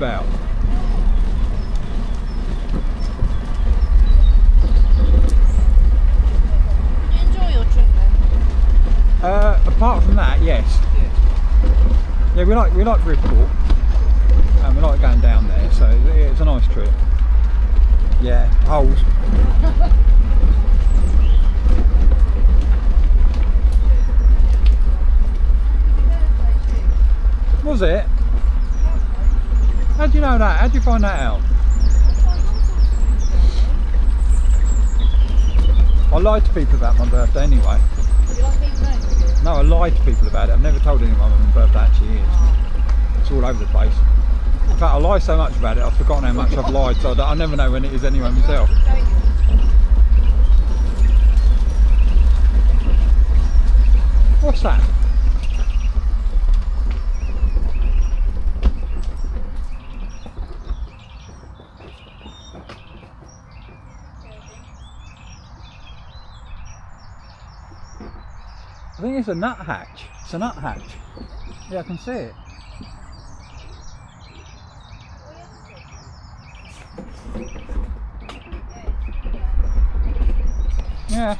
about. Did you enjoy your trip then? Apart from that, yes. Yeah, we like Bridport, and we like going down there, so it's a nice trip. Yeah, holes. Was it? How do you know that? How do you find that out? I lie to people about my birthday anyway. You like people knowing? No, I lie to people about it. I've never told anyone when my birthday actually is. It's all over the place. In fact, I lie so much about it, I've forgotten how much I've lied, so I never know when it is anyway myself. What's that? I think it's a nuthatch. It's a nuthatch. Yeah, I can see it. Yeah.